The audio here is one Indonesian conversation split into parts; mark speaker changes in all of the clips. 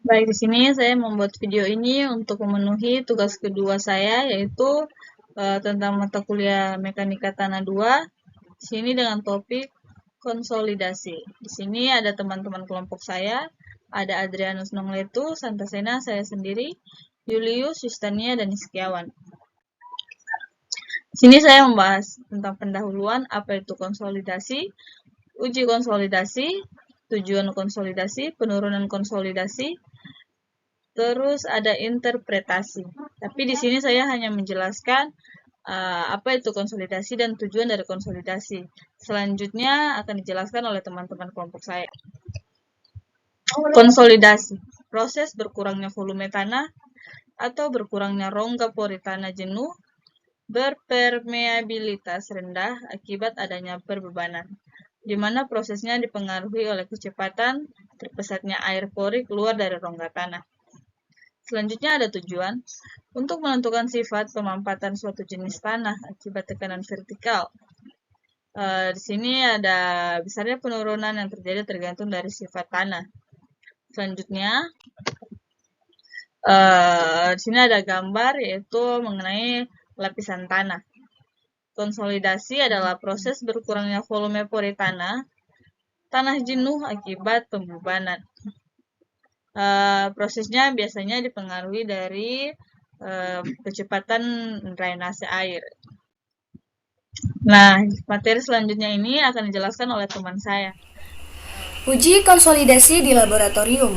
Speaker 1: Baik, di sini saya membuat video ini untuk memenuhi tugas kedua saya, yaitu tentang mata kuliah Mekanika Tanah 2. Di sini dengan topik konsolidasi. Di sini ada teman-teman kelompok saya, ada Adrianus Nongletu, Santasena, saya sendiri, Julius, Yustania, dan Iskiawan. Di sini saya membahas tentang pendahuluan, apa itu konsolidasi, uji konsolidasi, tujuan konsolidasi, penurunan konsolidasi, terus ada interpretasi. Tapi di sini saya hanya menjelaskan apa itu konsolidasi dan tujuan dari konsolidasi. Selanjutnya akan dijelaskan oleh teman-teman kelompok saya. Konsolidasi, proses berkurangnya volume tanah atau berkurangnya rongga pori tanah jenuh berpermeabilitas rendah akibat adanya perbebanan, di mana prosesnya dipengaruhi oleh kecepatan terpesatnya air pori keluar dari rongga tanah. Selanjutnya ada tujuan untuk menentukan sifat pemampatan suatu jenis tanah akibat tekanan vertikal. Di sini ada besarnya penurunan yang terjadi tergantung dari sifat tanah. Selanjutnya, di sini ada gambar yaitu mengenai lapisan tanah. Konsolidasi adalah proses berkurangnya volume pori tanah jenuh akibat pembebanan. Prosesnya biasanya dipengaruhi dari kecepatan drainase air. Nah, materi selanjutnya ini akan dijelaskan oleh teman saya.
Speaker 2: Uji konsolidasi di laboratorium.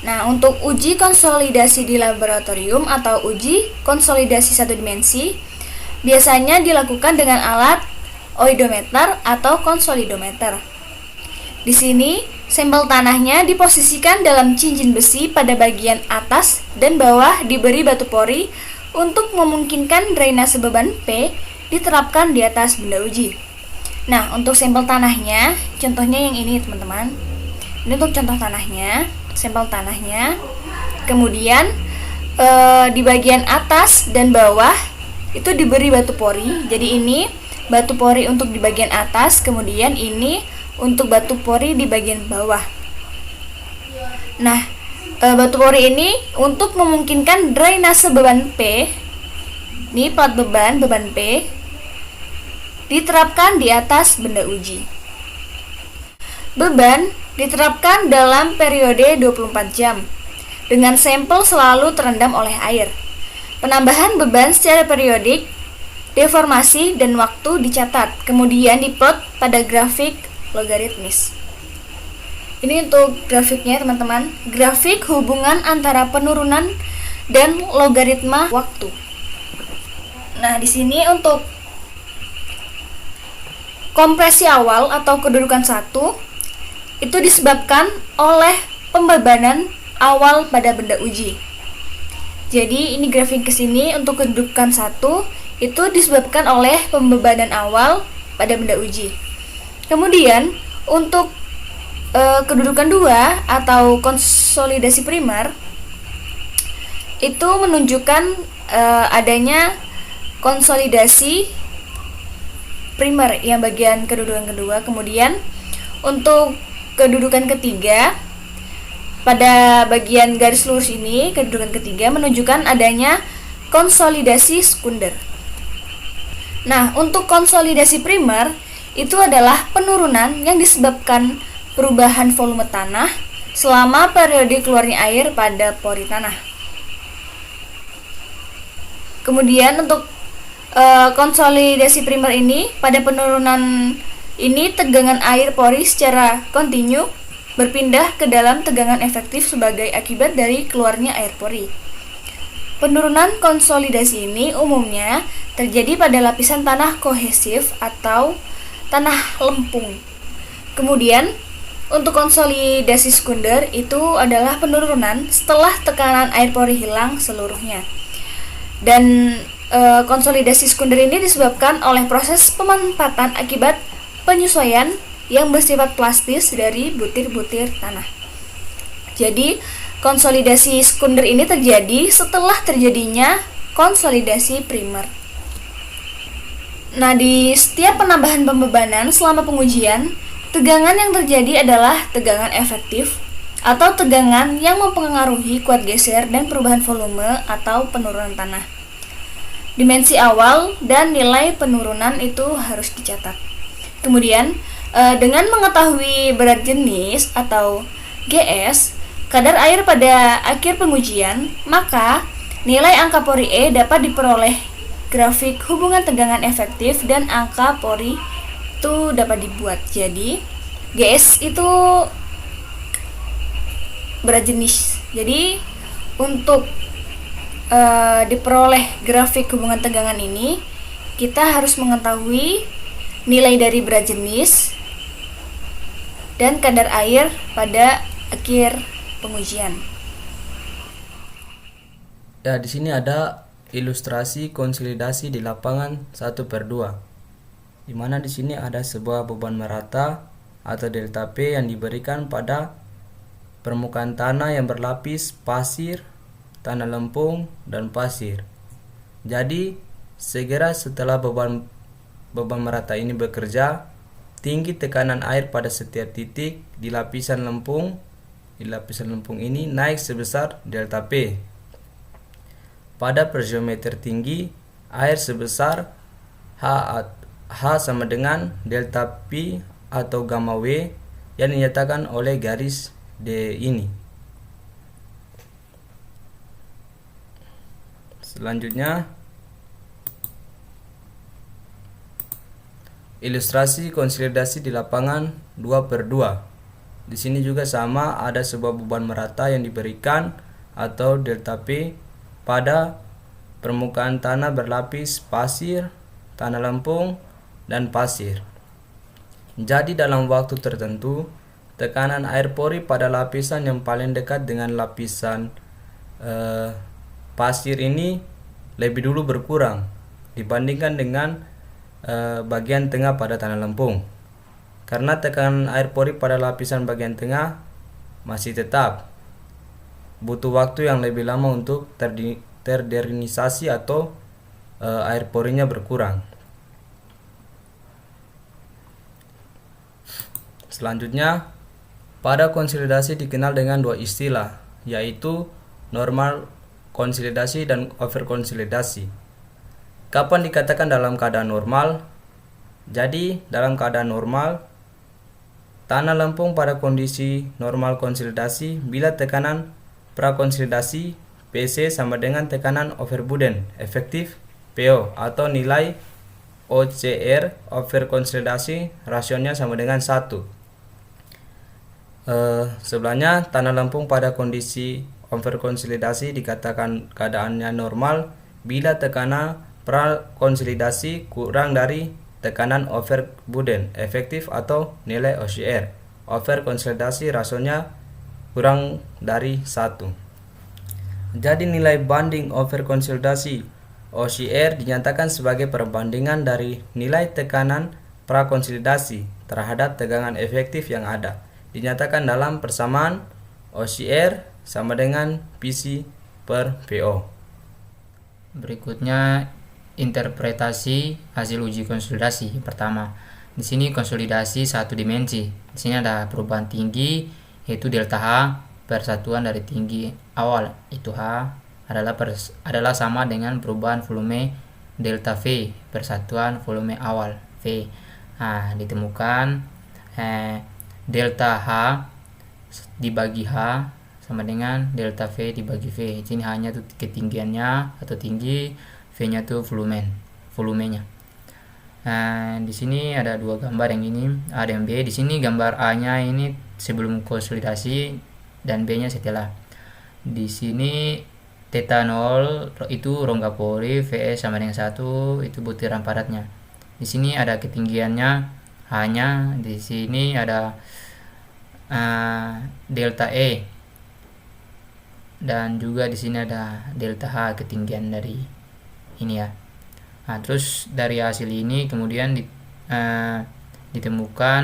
Speaker 2: Nah, untuk uji konsolidasi di laboratorium atau uji konsolidasi satu dimensi biasanya dilakukan dengan alat oidometer atau konsolidometer. Di sini, sampel tanahnya diposisikan dalam cincin besi pada bagian atas dan bawah diberi batu pori untuk memungkinkan drainase beban P diterapkan di atas benda uji. Nah, untuk sampel tanahnya, contohnya yang ini teman-teman. Ini untuk contoh tanahnya, sampel tanahnya. Kemudian di bagian atas dan bawah itu diberi batu pori. Jadi ini batu pori untuk di bagian atas, kemudian ini untuk batu pori di bagian bawah. Nah, batu pori ini untuk memungkinkan drainase beban P. Ini plat beban P diterapkan di atas benda uji. Beban diterapkan dalam periode 24 jam dengan sampel selalu terendam oleh air. Penambahan beban secara periodik, deformasi, dan waktu dicatat, kemudian diplot pada grafik logaritmis. Ini untuk grafiknya teman-teman, grafik hubungan antara penurunan dan logaritma waktu. Nah, di sini untuk kompresi awal atau kedudukan 1 itu disebabkan oleh pembebanan awal pada benda uji. Jadi ini grafik ke sini untuk kedudukan 1 itu disebabkan oleh pembebanan awal pada benda uji. Kemudian untuk kedudukan 2 atau konsolidasi primer itu menunjukkan adanya konsolidasi primer yang bagian kedudukan kedua. Kemudian untuk kedudukan ketiga pada bagian garis lurus ini, kedudukan ketiga menunjukkan adanya konsolidasi sekunder. Nah, untuk konsolidasi primer itu adalah penurunan yang disebabkan perubahan volume tanah selama periode keluarnya air pada pori tanah. Kemudian untuk konsolidasi primer ini, pada penurunan ini tegangan air pori secara kontinu berpindah ke dalam tegangan efektif sebagai akibat dari keluarnya air pori. Penurunan konsolidasi ini umumnya terjadi pada lapisan tanah kohesif atau tanah lempung. Kemudian untuk konsolidasi sekunder itu adalah penurunan setelah tekanan air pori hilang seluruhnya. Dan konsolidasi sekunder ini disebabkan oleh proses pemanfaatan akibat penyesuaian yang bersifat plastis dari butir-butir tanah. Jadi, konsolidasi sekunder ini terjadi setelah terjadinya konsolidasi primer. Nah, di setiap penambahan pembebanan selama pengujian, tegangan yang terjadi adalah tegangan efektif atau tegangan yang mempengaruhi kuat geser dan perubahan volume atau penurunan tanah. Dimensi awal dan nilai penurunan itu harus dicatat. Kemudian, dengan mengetahui berat jenis atau GS, kadar air pada akhir pengujian, maka nilai angka pori E dapat diperoleh grafik hubungan tegangan efektif dan angka pori itu dapat dibuat. Jadi, GS itu berat jenis. Jadi, untuk diperoleh grafik hubungan tegangan ini, kita harus mengetahui nilai dari berat jenis dan kadar air pada akhir pengujian.
Speaker 3: Ya, di sini ada ilustrasi konsolidasi di lapangan 1/2. Di mana di sini ada sebuah beban merata atau delta P yang diberikan pada permukaan tanah yang berlapis pasir, tanah lempung, dan pasir. Jadi, segera setelah beban merata ini bekerja, tinggi tekanan air pada setiap titik di lapisan lempung ini naik sebesar delta P. Pada pluviometer tinggi, air sebesar H sama dengan delta P atau gamma W yang dinyatakan oleh garis D ini. Selanjutnya, ilustrasi konsolidasi di lapangan 2/2. Di sini juga sama, ada sebuah beban merata yang diberikan atau delta P pada permukaan tanah berlapis pasir, tanah lempung, dan pasir. Jadi dalam waktu tertentu, tekanan air pori pada lapisan yang paling dekat dengan lapisan pasir ini lebih dulu berkurang dibandingkan dengan bagian tengah pada tanah lempung. Karena tekanan air pori pada lapisan bagian tengah masih tetap, butuh waktu yang lebih lama untuk terderinisasi atau air porinya berkurang. Selanjutnya, pada konsolidasi dikenal dengan dua istilah, yaitu normal konsolidasi dan overkonsolidasi. Kapan dikatakan dalam keadaan normal? Jadi, dalam keadaan normal, tanah lempung pada kondisi normal konsolidasi bila tekanan prakonsolidasi PC sama dengan tekanan overburden efektif PO atau nilai OCR overkonsolidasi rasionya sama dengan 1. Sebelahnya, tanah lempung pada kondisi overkonsolidasi dikatakan keadaannya normal bila tekanan prakonsolidasi kurang dari tekanan overburden efektif atau nilai OCR overkonsolidasi rasionya kurang dari 1. Jadi nilai banding overkonsolidasi OCR dinyatakan sebagai perbandingan dari nilai tekanan prakonsolidasi terhadap tegangan efektif yang ada. Dinyatakan dalam persamaan OCR sama dengan PC per PO.
Speaker 4: Berikutnya interpretasi hasil uji konsolidasi. Pertama, di sini konsolidasi satu dimensi. Di sini ada perubahan tinggi yaitu delta H persatuan dari tinggi awal, itu H adalah sama dengan perubahan volume delta V persatuan volume awal V. Nah, ditemukan delta H dibagi H sama dengan delta V dibagi V. Ini hanya tuh ketinggiannya atau tinggi, V-nya tuh volumenya. Nah, di sini ada dua gambar, yang ini A dan B. Di sini gambar A-nya ini sebelum konsolidasi dan B-nya setelah. Di sini theta 0 itu rongga pori, VS sama dengan 1 itu butiran padatnya. Di sini ada ketinggiannya hanya, di sini ada delta E, dan juga di sini ada delta H ketinggian dari ini ya. Nah, terus dari hasil ini kemudian ditemukan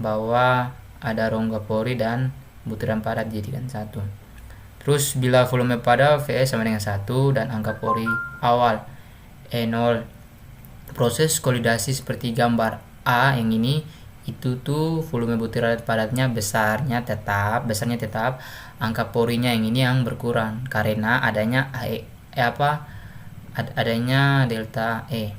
Speaker 4: bahwa ada rongga pori dan butiran padat dijadikan 1. Terus bila volume pada VS sama dengan 1 dan angka pori awal E0, proses konsolidasi seperti gambar A yang ini itu tuh volume butiran padatnya besarnya tetap, angka porinya yang ini yang berkurang karena adanya adanya delta E.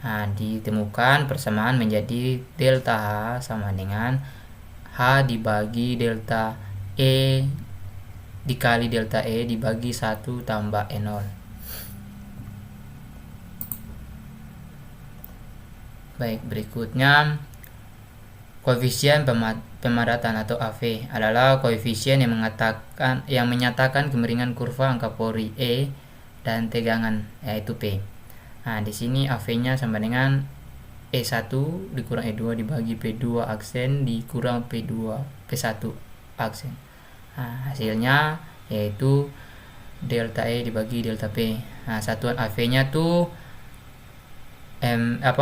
Speaker 4: Nah, ditemukan persamaan menjadi delta H sama dengan H dibagi delta E dikali delta E dibagi 1 tambah E0. Baik, berikutnya koefisien pemadatan atau AV adalah koefisien yang menyatakan kemiringan kurva angka pori E dan tegangan yaitu P. Nah, di sini AV-nya sama dengan E1 dikurang E2 dibagi P2 aksen dikurang P1 aksen. Nah, hasilnya yaitu delta E dibagi delta P. Nah, satuan AV-nya tuh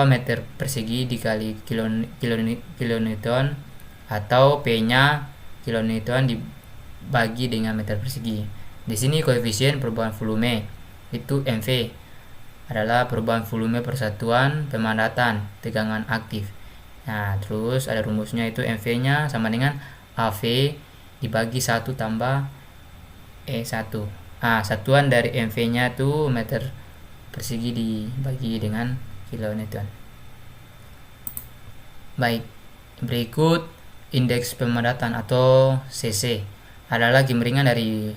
Speaker 4: meter persegi dikali kilonewton atau P-nya kilonewton dibagi dengan meter persegi. Di sini koefisien perubahan volume itu MV adalah perubahan volume persatuan pemadatan tegangan aktif. Nah, terus ada rumusnya itu MV-nya sama dengan AV dibagi 1 tambah E1. Nah, satuan dari MV-nya itu meter persegi dibagi dengan kilonewton. Baik, berikut indeks pemadatan atau CC adalah kemiringan dari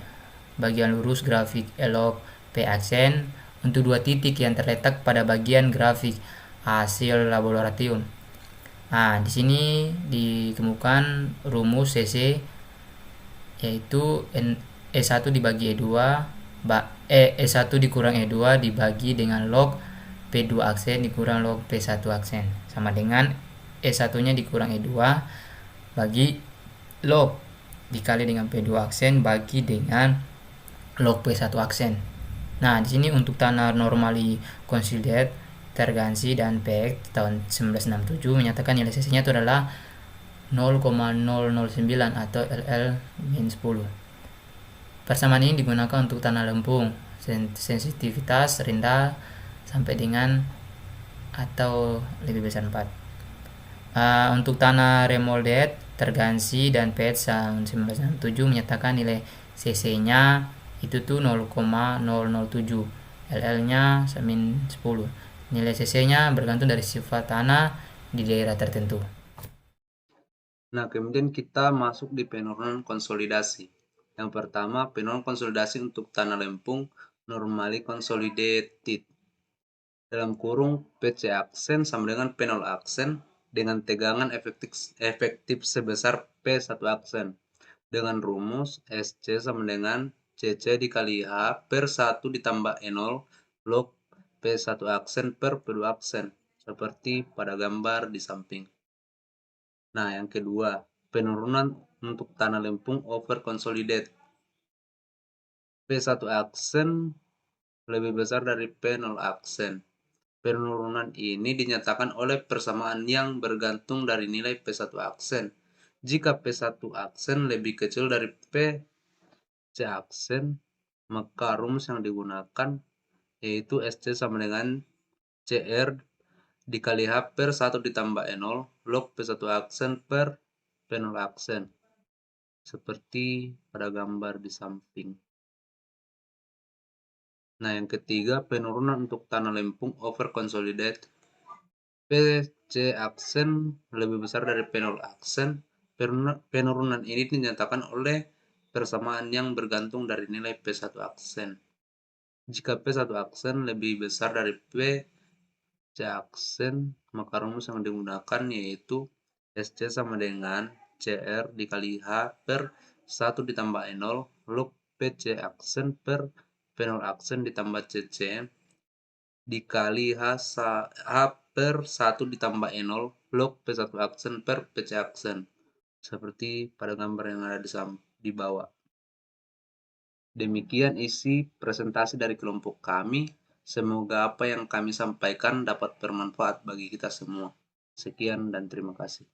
Speaker 4: bagian lurus grafik elok P aksen untuk 2 titik yang terletak pada bagian grafik hasil laboratorium. Nah, di sini ditemukan rumus CC yaitu E1 dibagi E2 E1 dikurang E2 dibagi dengan log P2 aksen dikurang log P1 aksen sama dengan E1 nya dikurang E2 bagi log dikali dengan P2 aksen bagi dengan log P1 aksen. Nah, di sini untuk tanah normally considered Tergansi dan Peck tahun 1967 menyatakan nilai CC-nya itu adalah 0,009 atau LL-10. Persamaan ini digunakan untuk tanah lempung sensitivitas rendah sampai dengan atau lebih besar 4. Untuk tanah remolded Tergansi dan Petz tahun 1967 menyatakan nilai CC-nya itu tuh 0,007, LL-nya min 10. Nilai CC-nya bergantung dari sifat tanah di daerah tertentu.
Speaker 5: Nah, kemudian kita masuk di penurunan konsolidasi. Yang pertama, penurunan konsolidasi untuk tanah lempung normally consolidated. Dalam kurung PC aksen sama dengan P0 aksen dengan tegangan efektif sebesar P1 aksen. Dengan rumus SC sama dengan CC dikali H per 1 ditambah E0 log P1 aksen per P2 aksen. Seperti pada gambar di samping. Nah, yang kedua, penurunan untuk tanah lempung over consolidate. P1 aksen lebih besar dari P0 aksen. Penurunan ini dinyatakan oleh persamaan yang bergantung dari nilai P1 aksen. Jika P1 aksen lebih kecil dari PC aksen, maka rumus yang digunakan yaitu SC sama dengan CR dikali H per 1 ditambah E0 log P1 aksen per P0 aksen. Seperti pada gambar di samping. Nah, yang ketiga, penurunan untuk tanah lempung over consolidate. PC aksen lebih besar dari P0 aksen. Penurunan ini dinyatakan oleh persamaan yang bergantung dari nilai P1 aksen. Jika P1 aksen lebih besar dari PC aksen, maka rumus yang digunakan yaitu SC sama dengan CR dikali H per 1 ditambah E0 log PC aksen per P0 aksen ditambah CC dikali H per 1 ditambah E0 log P1 aksen per PC aksen. Seperti pada gambar yang ada di bawah. Demikian isi presentasi dari kelompok kami. Semoga apa yang kami sampaikan dapat bermanfaat bagi kita semua. Sekian dan terima kasih.